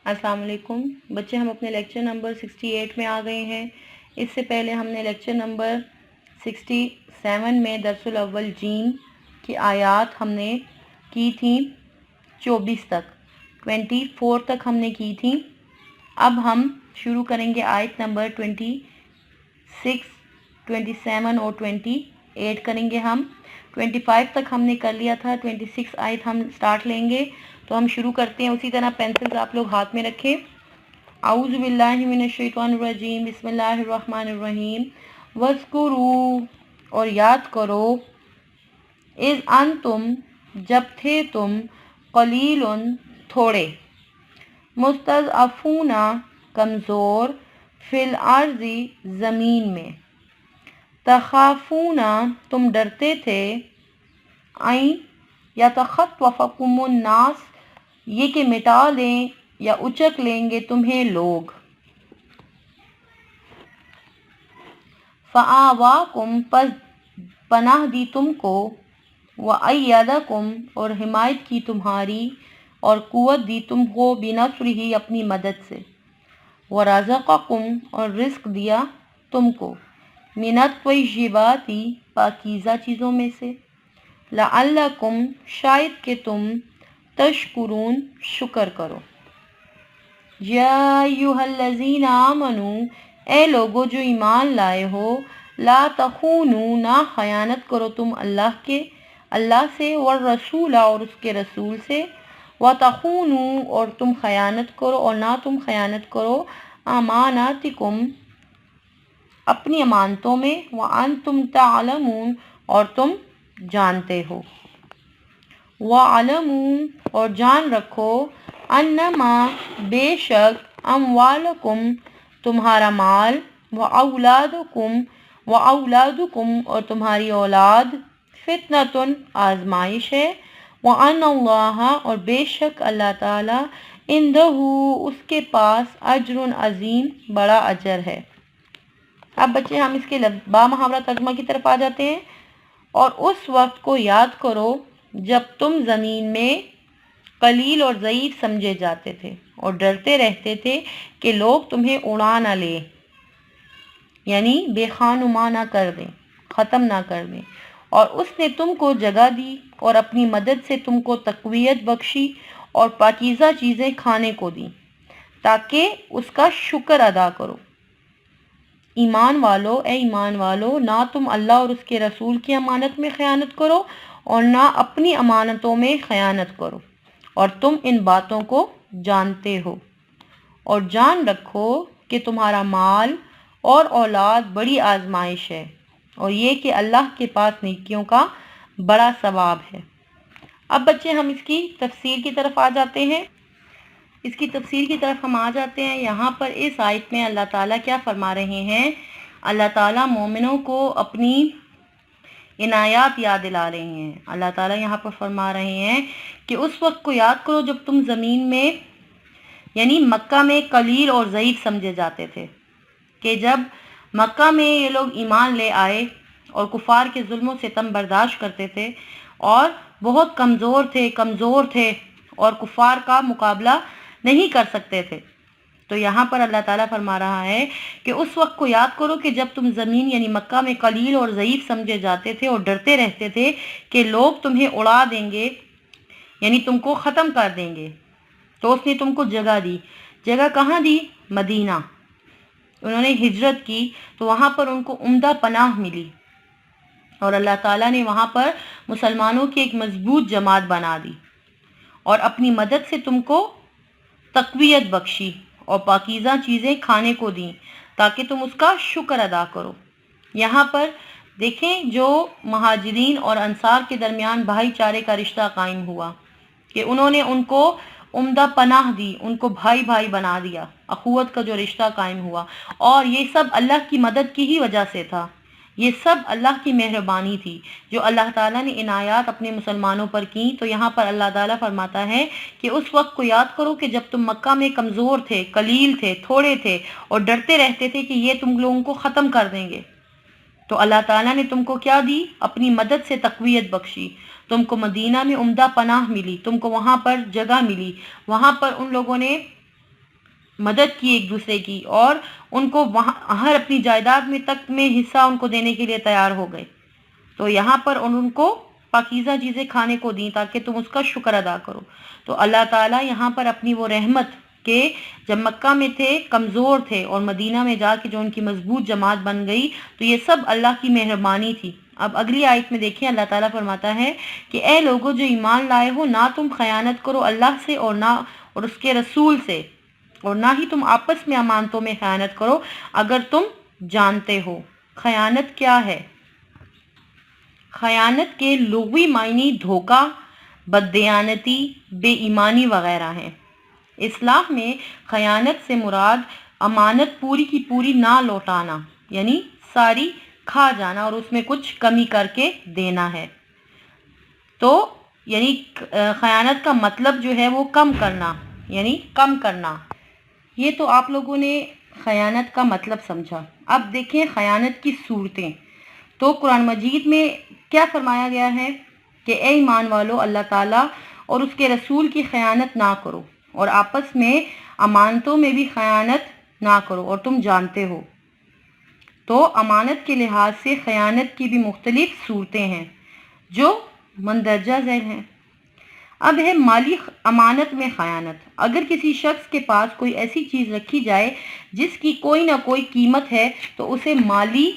السلام علیکم بچے، ہم اپنے لیکچر نمبر 68 میں آ گئے ہیں۔ اس سے پہلے ہم نے لیکچر نمبر 67 میں درس الاول جیم کی آیات ہم نے کی تھیں 24 تک، 24 تک ہم نے کی تھیں۔ اب ہم شروع کریں گے آیت نمبر 26، 27 اور 28 کریں گے ہم۔ 25 تک ہم نے کر لیا تھا، 26 آیت ہم سٹارٹ لیں گے۔ تو ہم شروع کرتے ہیں۔ اسی طرح پینسلز آپ لوگ ہاتھ میں رکھیں۔ اعوذ باللہ من الشیطان الرجیم، بسم اللہ الرحمن الرحیم۔ وَاذْكُرُوا، اور یاد کرو، اذ انتم، جب تھے تم، قلیل، تھوڑے، مستضعفون، کمزور، فی الارض، زمین میں، تخافون، تم ڈرتے تھے، این یتخطفکم الناس، یہ کہ مٹا لیں یا اچک لیں گے تمہیں لوگ، فآواکم، پس پناہ دی تم کو، وأیدکم، اور حمایت کی تمہاری اور قوت دی تم کو، بنصرہ، اپنی مدد سے، ورزقکم، اور رزق دیا تم کو، من الطیبات، پاکیزہ چیزوں میں سے، لعلکم، شاید کہ تم، تشکرون، شکر کرو۔ یا ایھا الذین آمنوا، اے لوگو جو ایمان لائے ہو، لا تخونوا، نہ خیانت کرو تم اللہ سے، والرسول، اور اس کے رسول سے، وتخونوا، اور تم خیانت کرو، اور نہ تم خیانت کرو، اماناتکم، اپنی امانتوں میں، وانتم تعلمون، اور تم جانتے ہو، وَاعْلَمُوا، اور جان رکھو، انما، بے شک، اموالکم، تمہارا مال، وَأَوْلَادُكُمْ، اور تمہاری اولاد، فتنۃ، آزمائش ہے، وَأَنَّ اللَّهَ، اور بے شک اللہ تعالی، عندہ، اس کے پاس، اجر عظیم، بڑا اجر ہے۔ اب بچے ہم اس کے با محاورہ ترجمہ کی طرف آ جاتے ہیں۔ اور اس وقت کو یاد کرو جب تم زمین میں قلیل اور ضعیف سمجھے جاتے تھے اور ڈرتے رہتے تھے کہ لوگ تمہیں اڑا نہ لیں، یعنی بے خانما نہ کر دیں، ختم نہ کر دیں، اور اس نے تم کو جگہ دی اور اپنی مدد سے تم کو تقویت بخشی اور پاکیزہ چیزیں کھانے کو دیں تاکہ اس کا شکر ادا کرو۔ ایمان والو، اے ایمان والو، نہ تم اللہ اور اس کے رسول کی امانت میں خیانت کرو اور نہ اپنی امانتوں میں خیانت کرو، اور تم ان باتوں کو جانتے ہو، اور جان رکھو کہ تمہارا مال اور اولاد بڑی آزمائش ہے، اور یہ کہ اللہ کے پاس نیکیوں کا بڑا ثواب ہے۔ اب بچے ہم اس کی تفسیر کی طرف آ جاتے ہیں۔ اس کی تفسیر کی طرف ہم آ جاتے ہیں۔ یہاں پر اس آیت میں اللہ تعالیٰ کیا فرما رہے ہیں؟ اللہ تعالیٰ مومنوں کو اپنی عنایات یاد دلا رہے ہیں۔ اللہ تعالیٰ یہاں پر فرما رہے ہیں کہ اس وقت کو یاد کرو جب تم زمین میں، یعنی مکہ میں، قلیل اور ضعیف سمجھے جاتے تھے، کہ جب مکہ میں یہ لوگ ایمان لے آئے اور کفار کے ظلم و ستم برداشت کرتے تھے اور بہت کمزور تھے اور کفار کا مقابلہ نہیں کر سکتے تھے، تو یہاں پر اللہ تعالیٰ فرما رہا ہے کہ اس وقت کو یاد کرو کہ جب تم زمین یعنی مکہ میں قلیل اور ضعیف سمجھے جاتے تھے اور ڈرتے رہتے تھے کہ لوگ تمہیں اڑا دیں گے، یعنی تم کو ختم کر دیں گے، تو اس نے تم کو جگہ دی۔ جگہ کہاں دی؟ مدینہ۔ انہوں نے ہجرت کی تو وہاں پر ان کو عمدہ پناہ ملی، اور اللہ تعالیٰ نے وہاں پر مسلمانوں کی ایک مضبوط جماعت بنا دی اور اپنی مدد سے تم کو تقویت بخشی اور پاکیزہ چیزیں کھانے کو دیں تاکہ تم اس کا شکر ادا کرو۔ یہاں پر دیکھیں جو مہاجرین اور انصار کے درمیان بھائی چارے کا رشتہ قائم ہوا، کہ انہوں نے ان کو عمدہ پناہ دی، ان کو بھائی بھائی بنا دیا، اخوت کا جو رشتہ قائم ہوا، اور یہ سب اللہ کی مدد کی ہی وجہ سے تھا، یہ سب اللہ کی مہربانی تھی جو اللہ تعالیٰ نے عنایات اپنے مسلمانوں پر کی۔ تو یہاں پر اللہ تعالیٰ فرماتا ہے کہ اس وقت کو یاد کرو کہ جب تم مکہ میں کمزور تھے، قلیل تھے، تھوڑے تھے اور ڈرتے رہتے تھے کہ یہ تم لوگوں کو ختم کر دیں گے، تو اللہ تعالیٰ نے تم کو کیا دی؟ اپنی مدد سے تقویت بخشی، تم کو مدینہ میں عمدہ پناہ ملی، تم کو وہاں پر جگہ ملی، وہاں پر ان لوگوں نے مدد کی ایک دوسرے کی، اور ان کو وہاں ہر اپنی جائیداد میں تک میں حصہ ان کو دینے کے لیے تیار ہو گئے. تو یہاں پر ان کو پاکیزہ چیزیں کھانے کو دیں تاکہ تم اس کا شکر ادا کرو. تو اللہ تعالیٰ یہاں پر اپنی وہ رحمت کہ جب مکہ میں تھے کمزور تھے اور مدینہ میں جا کے جو ان کی مضبوط جماعت بن گئی، تو یہ سب اللہ کی مہربانی تھی. اب اگلی آیت میں دیکھیں اللہ تعالیٰ فرماتا ہے کہ اے لوگوں جو ایمان لائے ہو، نہ تم خیانت کرو اللہ سے اور اس کے رسول سے، اور نہ ہی تم آپس میں امانتوں میں خیانت کرو اگر تم جانتے ہو. خیانت کیا ہے؟ خیانت کے لغوی معنی دھوکہ، بددیانتی، بے ایمانی وغیرہ ہیں. اصطلاح میں خیانت سے مراد امانت پوری کی پوری نہ لوٹانا، یعنی ساری کھا جانا اور اس میں کچھ کمی کر کے دینا ہے. تو یعنی خیانت کا مطلب جو ہے وہ کم کرنا، یعنی کم کرنا. یہ تو آپ لوگوں نے خیانت کا مطلب سمجھا. اب دیکھیں خیانت کی صورتیں. تو قرآن مجید میں کیا فرمایا گیا ہے کہ اے ایمان والو اللہ تعالیٰ اور اس کے رسول کی خیانت نہ کرو، اور آپس میں امانتوں میں بھی خیانت نہ کرو اور تم جانتے ہو. تو امانت کے لحاظ سے خیانت کی بھی مختلف صورتیں ہیں جو مندرجہ ذیل ہیں. اب ہے مالی امانت میں خیانت. اگر کسی شخص کے پاس کوئی ایسی چیز رکھی جائے جس کی کوئی نہ کوئی قیمت ہے تو اسے مالی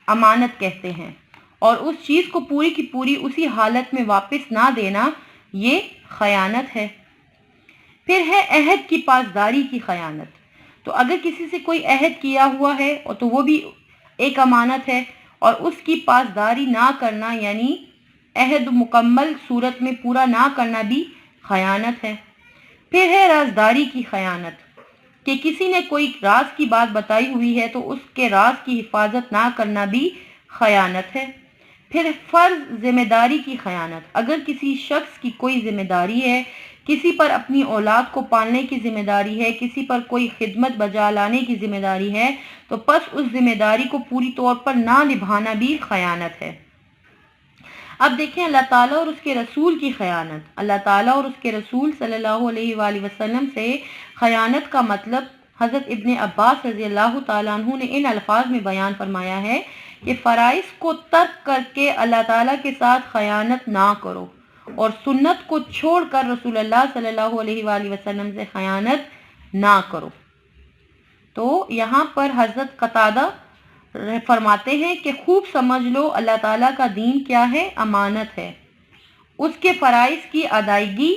امانت کہتے ہیں، اور اس چیز کو پوری کی پوری اسی حالت میں واپس نہ دینا یہ خیانت ہے. پھر ہے عہد کی پاسداری کی خیانت. تو اگر کسی سے کوئی عہد کیا ہوا ہے اور تو وہ بھی ایک امانت ہے، اور اس کی پاسداری نہ کرنا یعنی عہد مکمل صورت میں پورا نہ کرنا بھی خیانت ہے. پھر ہے رازداری کی خیانت کہ کسی نے کوئی راز کی بات بتائی ہوئی ہے تو اس کے راز کی حفاظت نہ کرنا بھی خیانت ہے. پھر فرض ذمہ داری کی خیانت. اگر کسی شخص کی کوئی ذمہ داری ہے، کسی پر اپنی اولاد کو پالنے کی ذمہ داری ہے، کسی پر کوئی خدمت بجا لانے کی ذمہ داری ہے، تو پس اس ذمہ داری کو پوری طور پر نہ نبھانا بھی خیانت ہے. اب دیکھیں اللہ تعالیٰ اور اس کے رسول کی خیانت. اللہ تعالیٰ اور اس کے رسول صلی اللہ علیہ وآلہ وسلم سے خیانت کا مطلب حضرت ابن عباس رضی اللہ تعالیٰ عنہ نے ان الفاظ میں بیان فرمایا ہے کہ فرائض کو ترک کر کے اللہ تعالیٰ کے ساتھ خیانت نہ کرو، اور سنت کو چھوڑ کر رسول اللہ صلی اللہ علیہ وآلہ وسلم سے خیانت نہ کرو. تو یہاں پر حضرت قتادہ فرماتے ہیں کہ خوب سمجھ لو اللہ تعالیٰ کا دین کیا ہے؟ امانت ہے. اس کے فرائض کی ادائیگی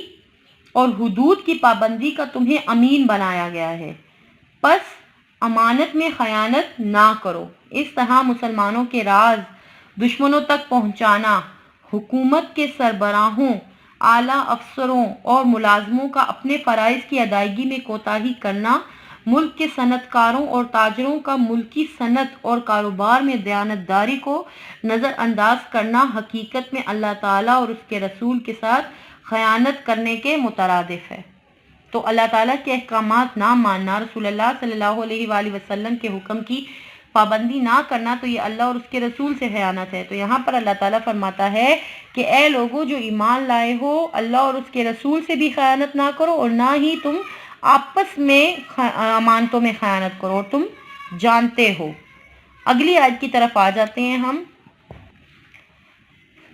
اور حدود کی پابندی کا تمہیں امین بنایا گیا ہے، پس امانت میں خیانت نہ کرو. اس طرح مسلمانوں کے راز دشمنوں تک پہنچانا، حکومت کے سربراہوں، اعلیٰ افسروں اور ملازموں کا اپنے فرائض کی ادائیگی میں کوتاہی کرنا، ملک کے صنعت کاروں اور تاجروں کا ملکی صنعت اور کاروبار میں دیانتداری کو نظر انداز کرنا حقیقت میں اللہ تعالیٰ اور اس کے رسول کے ساتھ خیانت کرنے کے مترادف ہے. تو اللہ تعالیٰ کے احکامات نہ ماننا، رسول اللہ صلی اللہ علیہ وآلہ وسلم کے حکم کی پابندی نہ کرنا، تو یہ اللہ اور اس کے رسول سے خیانت ہے. تو یہاں پر اللہ تعالیٰ فرماتا ہے کہ اے لوگوں جو ایمان لائے ہو، اللہ اور اس کے رسول سے بھی خیانت نہ کرو، اور نہ ہی تم آپس میں امانتوں میں خیانت کرو اور تم جانتے ہو. اگلی آیت کی طرف آ جاتے ہیں ہم.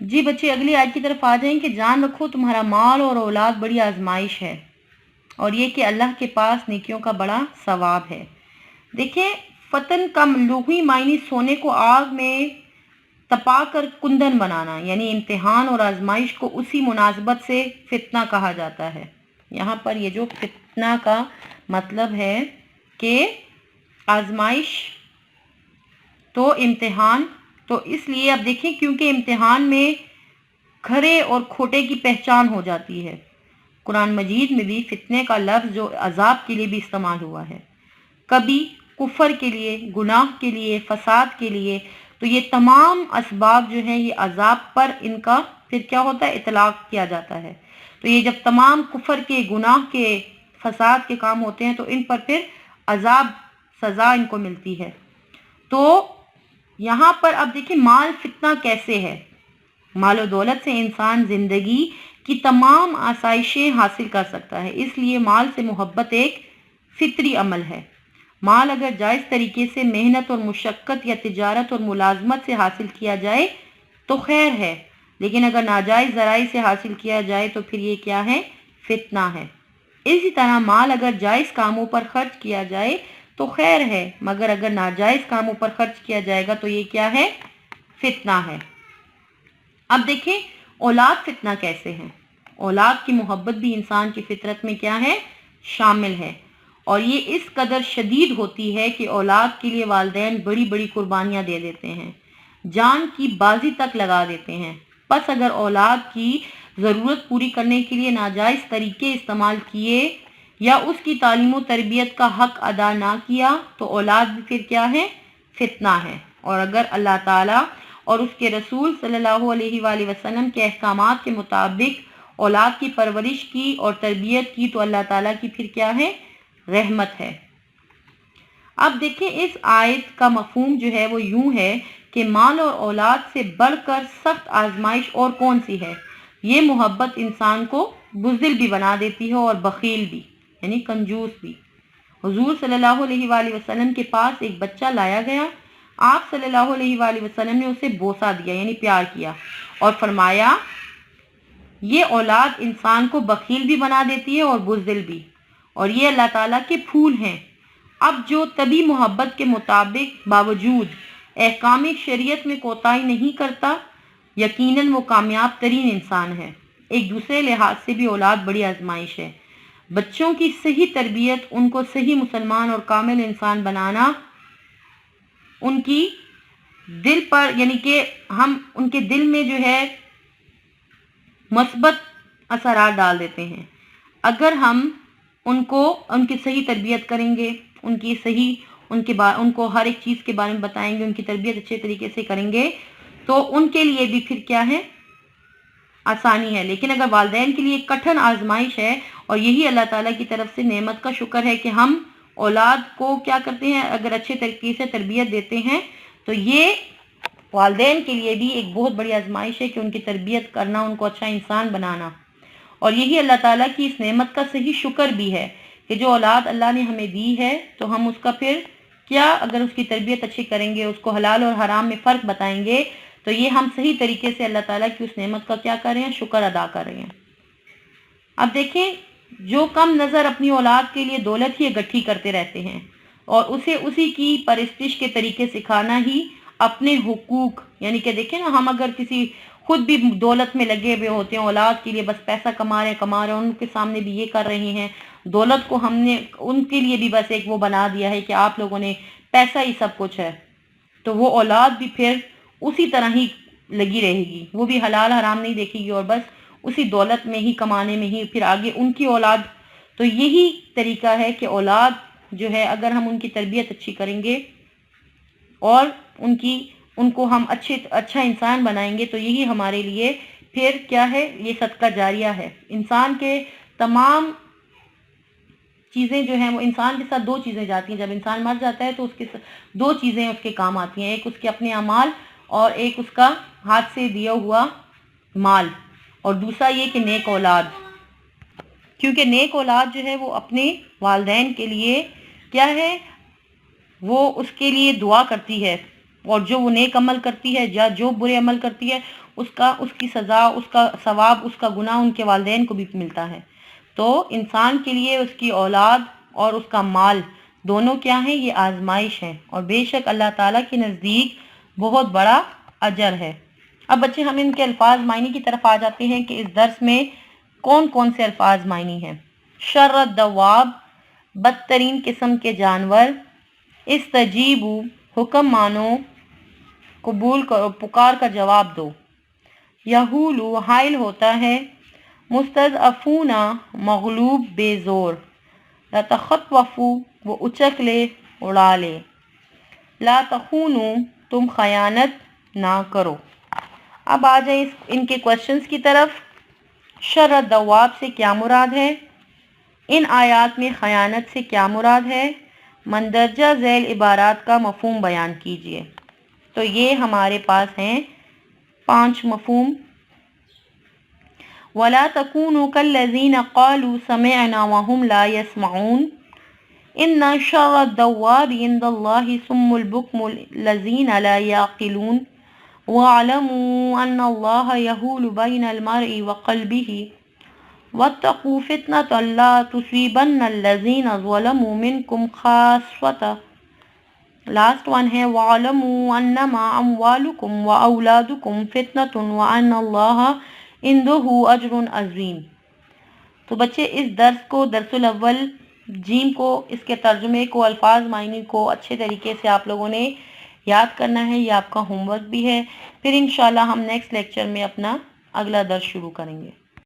جی بچے اگلی آیت کی طرف آ جائیں کہ جان رکھو تمہارا مال اور اولاد بڑی آزمائش ہے، اور یہ کہ اللہ کے پاس نیکیوں کا بڑا ثواب ہے. دیکھیں فتن کا لغوی معنی سونے کو آگ میں تپا کر کندن بنانا، یعنی امتحان اور آزمائش کو اسی مناسبت سے فتنہ کہا جاتا ہے. یہاں پر یہ جو فتنہ کا مطلب ہے کہ آزمائش تو امتحان، تو اس لیے اب دیکھیں کیونکہ امتحان میں کھرے اور کھوٹے کی پہچان ہو جاتی ہے. قرآن مجید میں بھی فتنے کا لفظ جو عذاب کے لیے بھی استعمال ہوا ہے، کبھی کفر کے لیے، گناہ کے لیے، فساد کے لیے. تو یہ تمام اسباب جو ہیں یہ عذاب پر ان کا پھر کیا ہوتا ہے؟ اطلاق کیا جاتا ہے. تو یہ جب تمام کفر کے، گناہ کے، فساد کے کام ہوتے ہیں تو ان پر پھر عذاب سزا ان کو ملتی ہے. تو یہاں پر اب دیکھیں مال فتنہ کیسے ہے. مال و دولت سے انسان زندگی کی تمام آسائشیں حاصل کر سکتا ہے، اس لیے مال سے محبت ایک فطری عمل ہے۔ مال اگر جائز طریقے سے محنت اور مشقت یا تجارت اور ملازمت سے حاصل کیا جائے تو خیر ہے، لیکن اگر ناجائز ذرائع سے حاصل کیا جائے تو پھر یہ کیا ہے؟ فتنہ ہے۔ اسی طرح مال اگر جائز کاموں پر خرچ کیا جائے تو خیر ہے، مگر اگر ناجائز کاموں پر خرچ کیا جائے گا تو یہ کیا ہے؟ فتنہ ہے۔ اب دیکھیں اولاد فتنہ کیسے ہے۔ اولاد کی محبت بھی انسان کی فطرت میں کیا ہے؟ شامل ہے، اور یہ اس قدر شدید ہوتی ہے کہ اولاد کے لیے والدین بڑی بڑی قربانیاں دے دیتے ہیں، جان کی بازی تک لگا دیتے ہیں۔ پس اگر اولاد کی ضرورت پوری کرنے کے لیے ناجائز طریقے استعمال کیے یا اس کی تعلیم و تربیت کا حق ادا نہ کیا تو اولاد بھی پھر کیا ہے؟ فتنہ ہے۔ اور اگر اللہ تعالیٰ اور اس کے رسول صلی اللہ علیہ وآلہ وسلم کے احکامات کے مطابق اولاد کی پرورش کی اور تربیت کی تو اللہ تعالیٰ کی پھر کیا ہے؟ رحمت ہے۔ اب دیکھیں اس آیت کا مفہوم جو ہے وہ یوں ہے کہ مال اور اولاد سے بڑھ کر سخت آزمائش اور کون سی ہے؟ یہ محبت انسان کو بزدل بھی بنا دیتی ہے اور بخیل بھی، یعنی کنجوس بھی۔ حضور صلی اللہ علیہ وآلہ وسلم کے پاس ایک بچہ لایا گیا، آپ صلی اللہ علیہ وآلہ وسلم نے اسے بوسہ دیا یعنی پیار کیا اور فرمایا یہ اولاد انسان کو بخیل بھی بنا دیتی ہے اور بزدل بھی، اور یہ اللہ تعالیٰ کے پھول ہیں۔ اب جو طبی محبت کے مطابق باوجود احکام شریعت میں کوتاہی نہیں کرتا، یقیناً وہ کامیاب ترین انسان ہے۔ ایک دوسرے لحاظ سے بھی اولاد بڑی آزمائش ہے۔ بچوں کی صحیح تربیت، ان کو صحیح مسلمان اور کامل انسان بنانا، ان کی دل پر یعنی کہ ہم ان کے دل میں جو ہے مثبت اثرات ڈال دیتے ہیں۔ اگر ہم ان کی صحیح تربیت کریں گے، ان کو ہر ایک چیز کے بارے میں بتائیں گے، ان کی تربیت اچھے طریقے سے کریں گے تو ان کے لیے بھی پھر کیا ہے؟ آسانی ہے۔ لیکن اگر والدین کے لیے کٹھن آزمائش ہے، اور یہی اللہ تعالیٰ کی طرف سے نعمت کا شکر ہے کہ ہم اولاد کو کیا کرتے ہیں؟ اگر اچھے طریقے سے تربیت دیتے ہیں تو یہ والدین کے لیے بھی ایک بہت بڑی آزمائش ہے کہ ان کی تربیت کرنا، ان کو اچھا انسان بنانا، اور یہی اللہ تعالیٰ کی اس نعمت کا صحیح شکر بھی ہے کہ جو اولاد اللہ نے ہمیں دی ہے تو ہم اس کا پھر کیا، اگر اس کی تربیت اچھی کریں گے، اس کو حلال اور حرام میں فرق بتائیں گے تو یہ ہم صحیح طریقے سے اللہ تعالیٰ کی اس نعمت کا کیا کر رہے ہیں؟ شکر ادا کر رہے ہیں۔ اب دیکھیں جو کم نظر اپنی اولاد کے لیے دولت ہی اکٹھی کرتے رہتے ہیں اور اسے اسی کی پرستش کے طریقے سکھانا ہی اپنے حقوق، یعنی کہ دیکھیں نا، ہم اگر کسی خود بھی دولت میں لگے ہوئے ہوتے ہیں، اولاد کے لیے بس پیسہ کما رہے ہیں، ان کے سامنے بھی یہ کر رہے ہیں، دولت کو ہم نے ان کے لیے بھی بس ایک وہ بنا دیا ہے کہ آپ لوگوں نے پیسہ ہی سب کچھ ہے، تو وہ اولاد بھی پھر اسی طرح ہی لگی رہے گی، وہ بھی حلال حرام نہیں دیکھے گی اور بس اسی دولت میں ہی کمانے میں ہی پھر آگے ان کی اولاد۔ تو یہی طریقہ ہے کہ اولاد جو ہے اگر ہم ان کی تربیت اچھی کریں گے اور ان کو ہم اچھا انسان بنائیں گے تو یہی ہمارے لیے پھر کیا ہے؟ یہ صدقہ جاریہ ہے۔ انسان کے تمام چیزیں جو ہیں وہ انسان کے ساتھ دو چیزیں جاتی ہیں، جب انسان مر جاتا ہے تو اس کے دو چیزیں اس کے کام آتی ہیں، ایک اس کے اپنے اعمال اور ایک اس کا ہاتھ سے دیا ہوا مال، اور دوسرا یہ کہ نیک اولاد، کیونکہ نیک اولاد جو ہے وہ اپنے والدین کے لیے کیا ہے؟ وہ اس کے لیے دعا کرتی ہے، اور جو وہ نیک عمل کرتی ہے یا جو برے عمل کرتی ہے اس کی سزا، اس کا ثواب، اس کا گناہ ان کے والدین کو بھی ملتا ہے۔ تو انسان کے لیے اس کی اولاد اور اس کا مال دونوں کیا ہیں؟ یہ آزمائش ہیں، اور بے شک اللہ تعالیٰ کے نزدیک بہت بڑا اجر ہے۔ اب بچے ہم ان کے الفاظ معنی کی طرف آ جاتے ہیں کہ اس درس میں کون کون سے الفاظ معنی ہیں۔ شر الدواب، بدترین قسم کے جانور، استجیبو، حکم مانو، قبول کرو، پکار کا جواب دو، یہولو، حائل ہوتا ہے، مستضعفون، مغلوب بے زور، یتخطفو، وہ اچک لے، اڑا لے، لا تخونو، تم خیانت نہ کرو۔ اب آ جائیں ان کے کوشچنز کی طرف۔ شر الدواب سے کیا مراد ہے؟ ان آیات میں خیانت سے کیا مراد ہے؟ مندرجہ ذیل عبارات کا مفہوم بیان کیجیے۔ تو یہ ہمارے پاس ہیں 5 مفہوم۔ وَلَا تَكُونُوا كَالَّذِينَ قَالُوا سَمِعْنَا وَهُمْ لَا يَسْمَعُونَ، ان شر الدواب عند الله ثم البكم الذين لا يعقلون واعلموا ان الله يحول بين المرء وقلبه واتقوا فتنة لا تصيبن الذين ظلموا منكم خاصة. لاسٹ ون ہے وَعَلَمُوا أَنَّمَا أَمْوَالُكُمْ وَأَوْلَادُكُمْ فِتْنَةٌ وَأَنَّ اللَّهَ عِندَهُ أَجْرٌ عَظِيمٌ. تو بچے اس درس کو، درس الاول جیم کو، اس کے ترجمے کو، الفاظ معنی کو اچھے طریقے سے آپ لوگوں نے یاد کرنا ہے. یہ آپ کا ہوم ورک بھی ہے. پھر انشاءاللہ ہم نیکسٹ لیکچر میں اپنا اگلا درس شروع کریں گے.